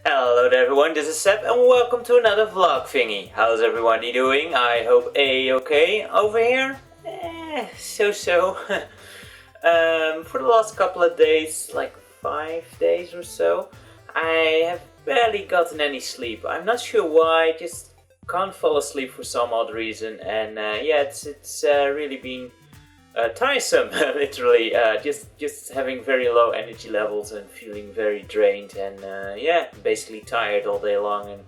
Hello there everyone, this is Seb and welcome to another vlog thingy. How's everybody doing? I hope okay over here? So. For the last couple of days, like 5 days or so, I have barely gotten any sleep. I'm not sure why, just can't fall asleep for some odd reason, and it's really been tiresome, literally. Just having very low energy levels and feeling very drained, and basically tired all day long. And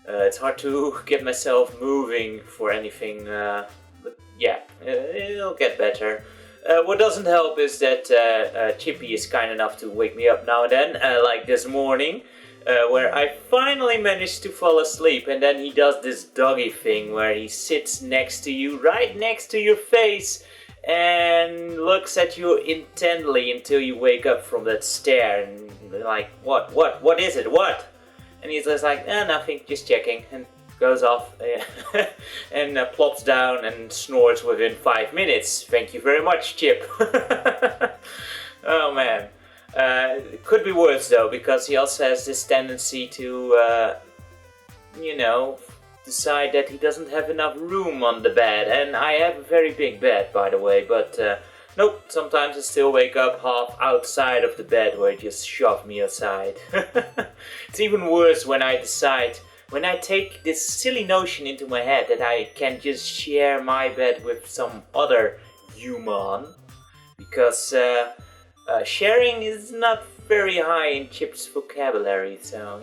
it's hard to get myself moving for anything. But yeah, it'll get better. What doesn't help is that Chippy is kind enough to wake me up now and then, like this morning. Where I finally managed to fall asleep, and then he does this doggy thing where he sits next to you, right next to your face, and looks at you intently until you wake up from that stare and like, what is it, what? And he's just like, nothing, just checking, and goes off and plops down and snores within 5 minutes. Thank you very much, Chip. Oh man. It could be worse though, because he also has this tendency to, decide that he doesn't have enough room on the bed. And I have a very big bed, by the way, but nope, sometimes I still wake up half outside of the bed where he just shoved me aside. It's even worse when I take this silly notion into my head that I can just share my bed with some other human, because sharing is not very high in Chip's vocabulary, so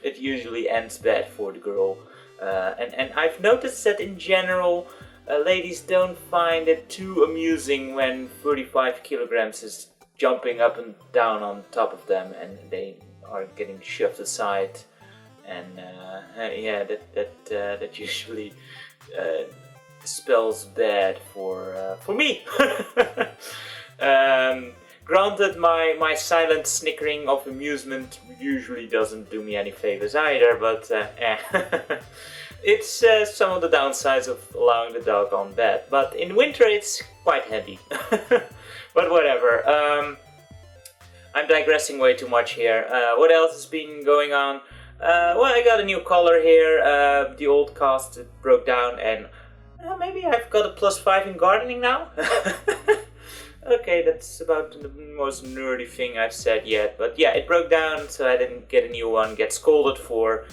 it usually ends bad for the girl. And I've noticed that in general, ladies don't find it too amusing when 35 kilograms is jumping up and down on top of them and they are getting shoved aside. And that usually spells bad for me. Granted, my silent snickering of amusement usually doesn't do me any favors either, but it's some of the downsides of allowing the dog on bed. But in winter it's quite handy. But whatever, I'm digressing way too much here. What else has been going on? Well, I got a new color here. The old cast broke down, and maybe I've got a +5 in gardening now. Okay, that's about the most nerdy thing I've said yet. But yeah, it broke down, so I didn't get a new one. Get scolded for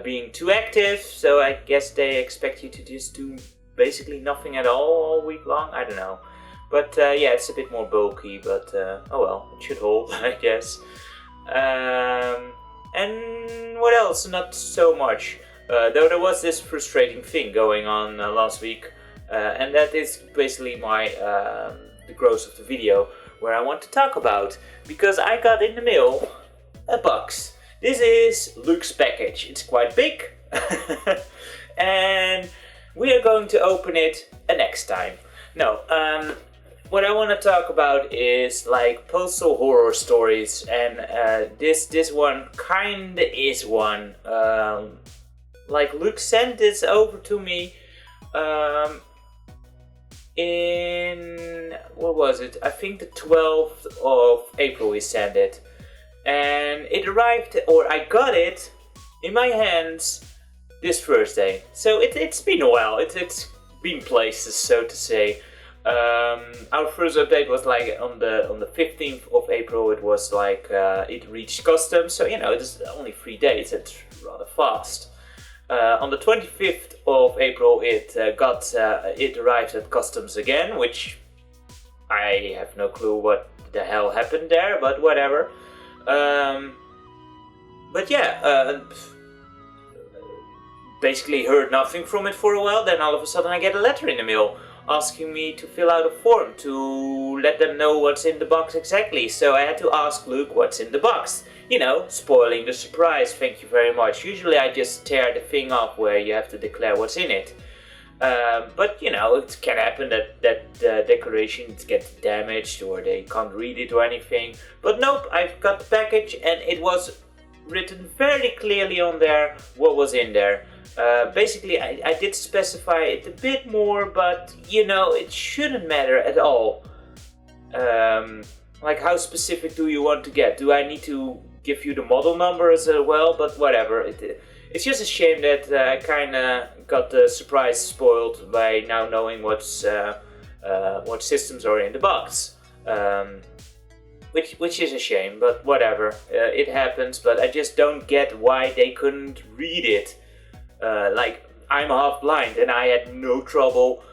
being too active, so I guess they expect you to just do basically nothing at all week long. I don't know. But yeah, it's a bit more bulky, but oh well, it should hold, I guess. And what else? Not so much. Though there was this frustrating thing going on last week, and that is basically the growth of the video where I want to talk about, because I got in the mail a box. This is Luke's package. It's quite big, and we are going to open it next time. No, what I want to talk about is like postal horror stories, and this one kinda is one. Like Luke sent this over to me in, what was it? I think the 12th of April he sent it, and it arrived, or I got it in my hands this Thursday. So it's been a while. It's been places, so to say. Our first update was like on the 15th of April. It was like it reached customs, so it's only 3 days. It's rather fast. On the 25th of April, it arrived at customs again, which I have no clue what the hell happened there, but whatever. But yeah, basically heard nothing from it for a while. Then all of a sudden I get a letter in the mail asking me to fill out a form to let them know what's in the box exactly. So I had to ask Luke what's in the box. Spoiling the surprise, thank you very much. Usually I just tear the thing up where you have to declare what's in it. But it can happen that decorations get damaged or they can't read it or anything. But nope, I've got the package and it was written very clearly on there what was in there. Basically, I did specify it a bit more, but it shouldn't matter at all. Like, how specific do you want to get? Do I need to give you the model number as well, but whatever. It's just a shame that I kind of got the surprise spoiled by now knowing what systems are in the box. Which is a shame, but whatever. It happens, but I just don't get why they couldn't read it. Like, I'm half blind and I had no trouble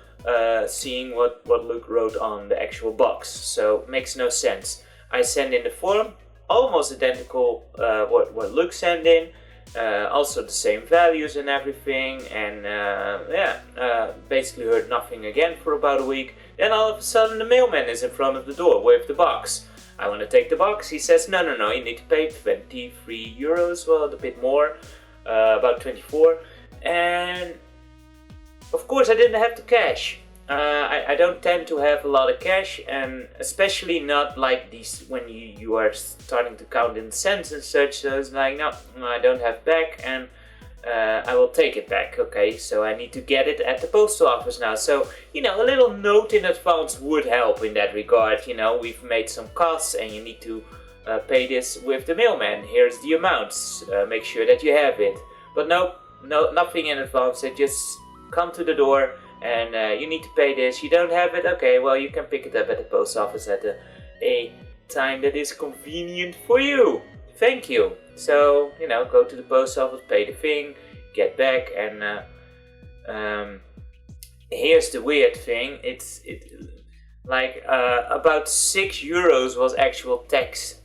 seeing what Luke wrote on the actual box, so it makes no sense. I sent in the form, almost identical what Luke sent in, also the same values and everything, and basically heard nothing again for about a week. Then all of a sudden the mailman is in front of the door with the box. I want to take the box. He says, no, you need to pay 23 euros, well, a bit more, about 24. And of course I didn't have the cash. I don't tend to have a lot of cash, and especially not like these when you are starting to count in cents and such. So it's like, no, I don't have back, and I will take it back. Okay, so I need to get it at the postal office now. So, a little note in advance would help in that regard. We've made some costs and you need to pay this with the mailman. Here's the amounts. Make sure that you have it. But no, nothing in advance. They just come to the door and you need to pay this. You don't have it? Okay, well, you can pick it up at the post office at a time that is convenient for you. Thank you. So, go to the post office, pay the thing, get back, and here's the weird thing. About 6 euros was actual tax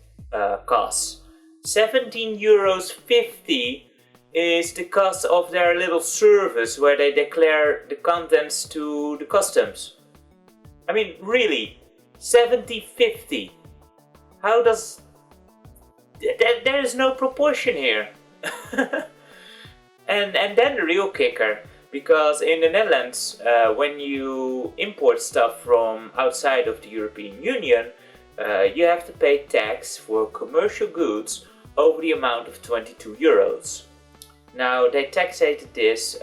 costs. 17 euros 50 is the cost of their little service where they declare the contents to the customs. I mean, really, 70-50. How does... There is no proportion here. and then the real kicker, because in the Netherlands, when you import stuff from outside of the European Union, you have to pay tax for commercial goods over the amount of 22 euros. Now, they taxated this,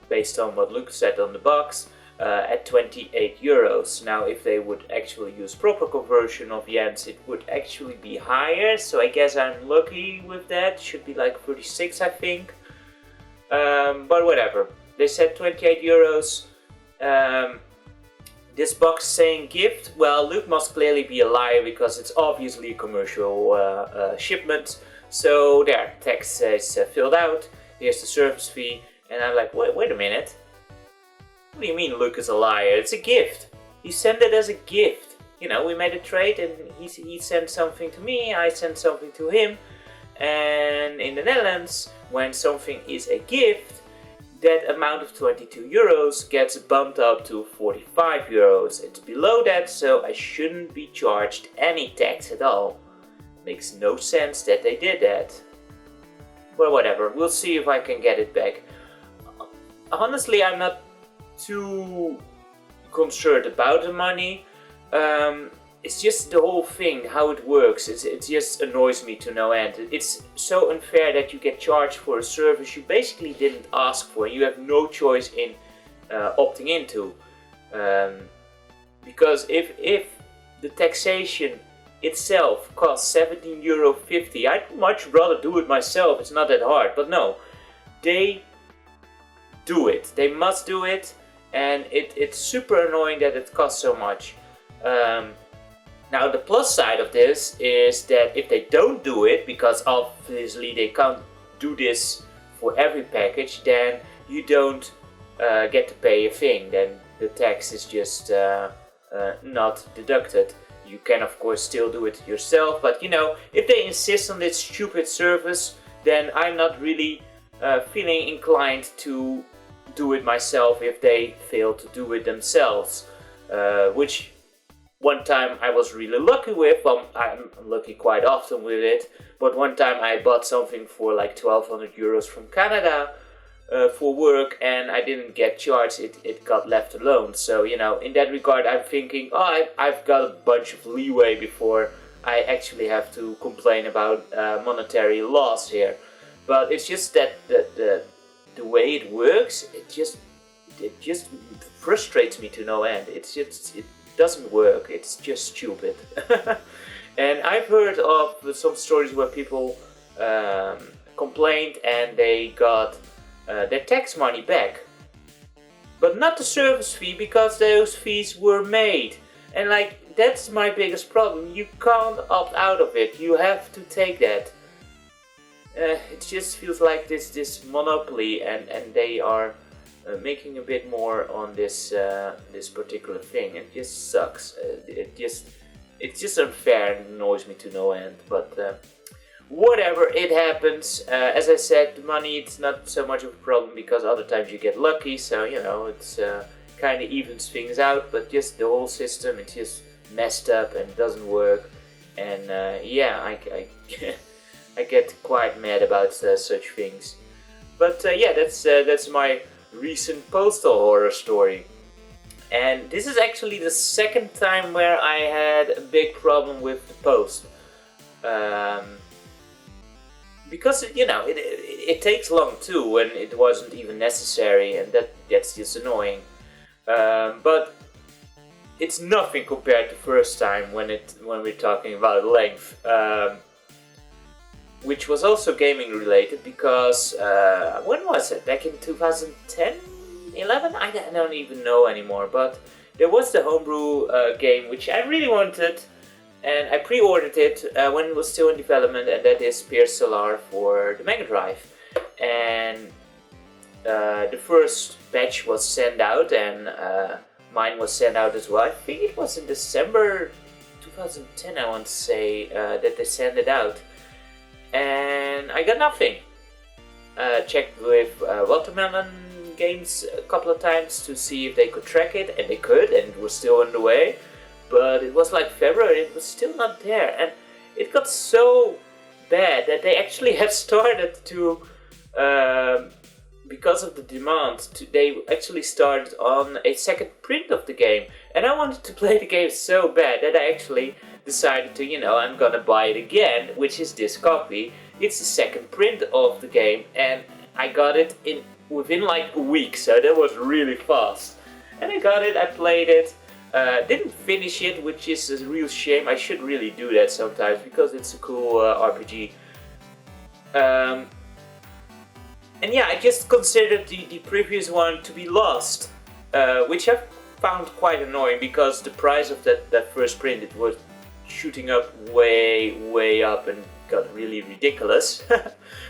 based on what Luke said on the box, at 28 euros. Now, if they would actually use proper conversion of yens, it would actually be higher. So I guess I'm lucky with that. Should be like 36, I think. But whatever. They said 28 euros. This box saying gift. Well, Luke must clearly be a liar because it's obviously a commercial shipment. So there, tax is filled out. Here's the service fee. And I'm like, wait a minute. What do you mean Luke is a liar? It's a gift. He sent it as a gift. We made a trade and he sent something to me, I sent something to him. And in the Netherlands, when something is a gift, that amount of 22 euros gets bumped up to 45 euros. It's below that, so I shouldn't be charged any tax at all. Makes no sense that they did that. Well, whatever. We'll see if I can get it back. Honestly, I'm not too concerned about the money. It's just the whole thing, how it works. It just annoys me to no end. It's so unfair that you get charged for a service you basically didn't ask for. You have no choice in opting into. Because if the taxation itself costs 17 euro 50, I'd much rather do it myself. It's not that hard. But no, they do it. They must do it. And it's super annoying that it costs so much. Now the plus side of this is that if they don't do it, because obviously they can't do this for every package, then you don't get to pay a thing. Then the tax is just not deducted. You can of course still do it yourself, but if they insist on this stupid service, then I'm not really feeling inclined to do it myself if they fail to do it themselves, which one time I was really lucky with. Well, I'm lucky quite often with it, but one time I bought something for like 1200 euros from Canada for work, and I didn't get charged. It got left alone. So in that regard, I'm thinking, I've got a bunch of leeway before I actually have to complain about monetary loss here. But it's just that the way it works, it just frustrates me to no end. It doesn't work. It's just stupid. And I've heard of some stories where people complained and they got their tax money back, but not the service fee, because those fees were made. And like, that's my biggest problem. You can't opt out of it. You have to take that. It just feels like this monopoly, and they are making a bit more on this this particular thing. It just sucks. It's just unfair and annoys me to no end. But whatever, it happens. As I said, the money, it's not so much of a problem because other times you get lucky. So you know, it's kind of evens things out. But just the whole system, it's just messed up and doesn't work. And yeah, I get quite mad about such things. But yeah, that's my recent Postal horror story. And this is actually the second time where I had a big problem with the post. Because, you know, it takes long too when it wasn't even necessary, and that's just annoying. But it's nothing compared to first time when we're talking about length. Which was also gaming related, because when was it? Back in 2010, 11? I don't even know anymore. But there was the homebrew game which I really wanted, and I pre-ordered it when it was still in development, and that is Postal for the Mega Drive. And the first batch was sent out, and mine was sent out as well. I think it was in December 2010, I want to say, that they sent it out. And I got nothing. Checked with Watermelon Games a couple of times to see if they could track it, and they could, and it was still on the way. But it was like February, it was still not there, and it got so bad that they actually have started to, because of the demand, they actually started on a second print of the game. And I wanted to play the game so bad that I actually decided to, you know, I'm gonna buy it again, which is this copy. It's the second print of the game, and I got it within like a week, so that was really fast. And I got it, I played it, didn't finish it, which is a real shame. I should really do that sometimes because it's a cool RPG. And yeah, I just considered the previous one to be lost, which I found quite annoying because the price of that first print, it was shooting up way up and got really ridiculous.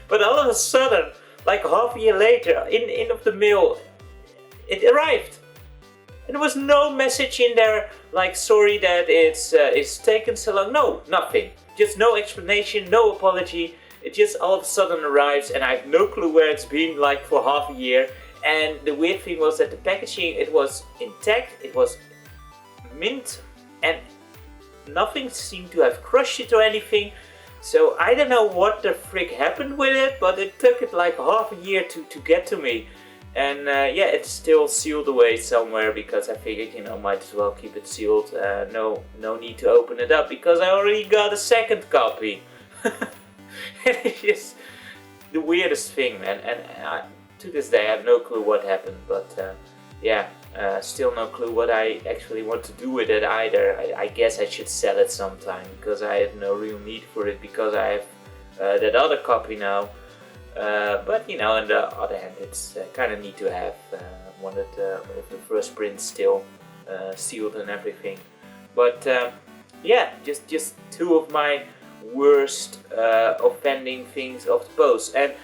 But all of a sudden, like half a year later, in of the mail, it arrived. And there was no message in there like, sorry that it's taken so long. No, nothing. Just no explanation, no apology. It just all of a sudden arrives, and I have no clue where it's been like for half a year. And the weird thing was that the packaging, it was intact, it was mint, and nothing seemed to have crushed it or anything. So I don't know what the frick happened with it, but it took it like half a year to get to me. And yeah, it's still sealed away somewhere because I figured, you know, might as well keep it sealed. No need to open it up because I already got a second copy. It's just the weirdest thing, man. And to this day I have no clue what happened, but yeah. Still no clue what I actually want to do with it either. I guess I should sell it sometime because I have no real need for it because I have that other copy now. But you know, on the other hand, it's kind of neat to have one of the first prints still sealed and everything. But yeah, just two of my worst offending things of the post. And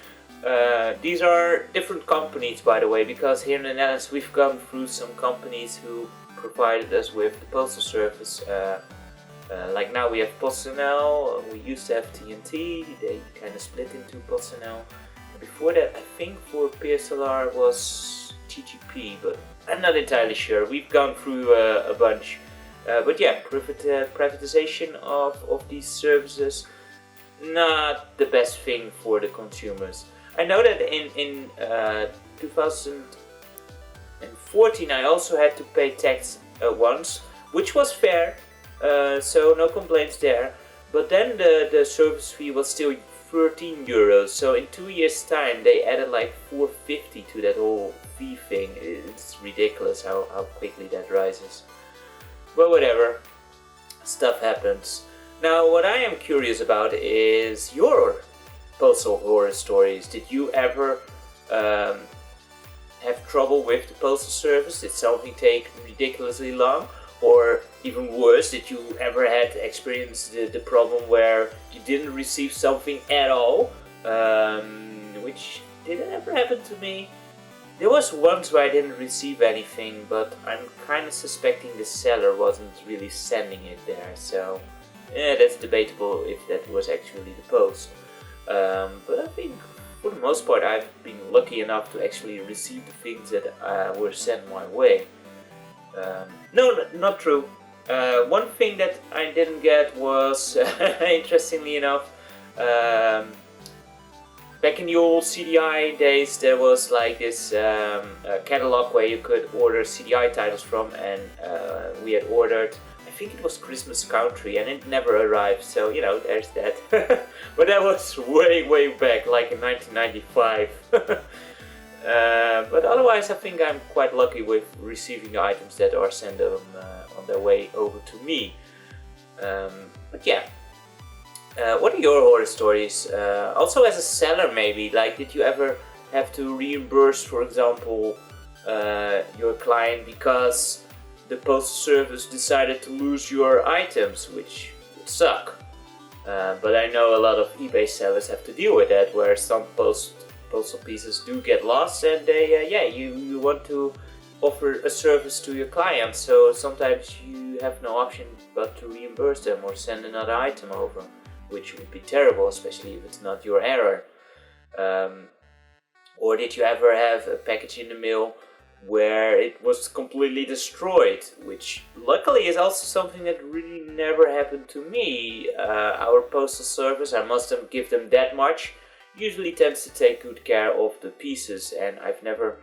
these are different companies, by the way, because here in the Netherlands we've gone through some companies who provided us with the postal service. Like now we have Postal, we used to have TNT, they kind of split into Postal. Before that, I think for PSLR was TGP, but I'm not entirely sure. We've gone through a bunch. But yeah, privatization of these services, not the best thing for the consumers. I know that in 2014 I also had to pay tax once, which was fair, so no complaints there. But then the service fee was still 13 euros, so in 2 years time they added like 450 to that whole fee thing. It's ridiculous how quickly that rises. But whatever, stuff happens. Now, what I am curious about is your postal horror stories. Did you ever have trouble with the postal service? Did something take ridiculously long? Or even worse, did you ever had experienced the problem where you didn't receive something at all? Which didn't ever happen to me. There was once where I didn't receive anything, but I'm kind of suspecting the seller wasn't really sending it there, so that's debatable if that was actually the post. But I think for the most part I've been lucky enough to actually receive the things that were sent my way. No, not true. One thing that I didn't get was, interestingly enough, back in the old CDI days, there was like this catalog where you could order CDI titles from, and we had ordered, I think it was Christmas Country, and it never arrived, so you know, there's that. But that was way back, like in 1995. But otherwise I think I'm quite lucky with receiving the items that are sent on their way over to me. But yeah, what are your horror stories? Also as a seller maybe, like did you ever have to reimburse, for example, your client because the postal service decided to lose your items, which would suck. But I know a lot of eBay sellers have to deal with that, where some postal pieces do get lost, and they, you want to offer a service to your client, so sometimes you have no option but to reimburse them or send another item over, which would be terrible, especially if it's not your error. Or did you ever have a package in the mail where it was completely destroyed, which luckily is also something that really never happened to me. Our postal service, I must give them that much, usually tends to take good care of the pieces, and I've never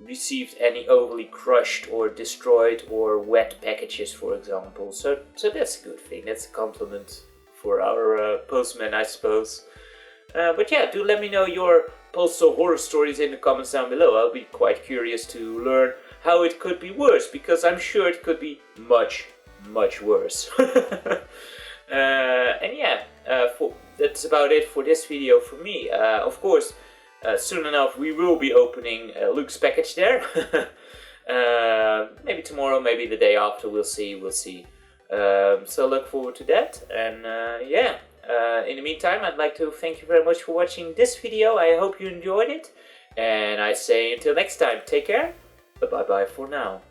received any overly crushed or destroyed or wet packages, for example. So that's a good thing. That's a compliment for our postman, I suppose. But yeah, do let me know your postal horror stories in the comments down below. I'll be quite curious to learn how it could be worse, because I'm sure it could be much worse. And yeah, that's about it for this video for me. Of course, soon enough we will be opening Luke's package there. Maybe tomorrow, maybe the day after, we'll see. So look forward to that, and yeah. In the meantime, I'd like to thank you very much for watching this video. I hope you enjoyed it, and I say until next time, take care, bye bye for now.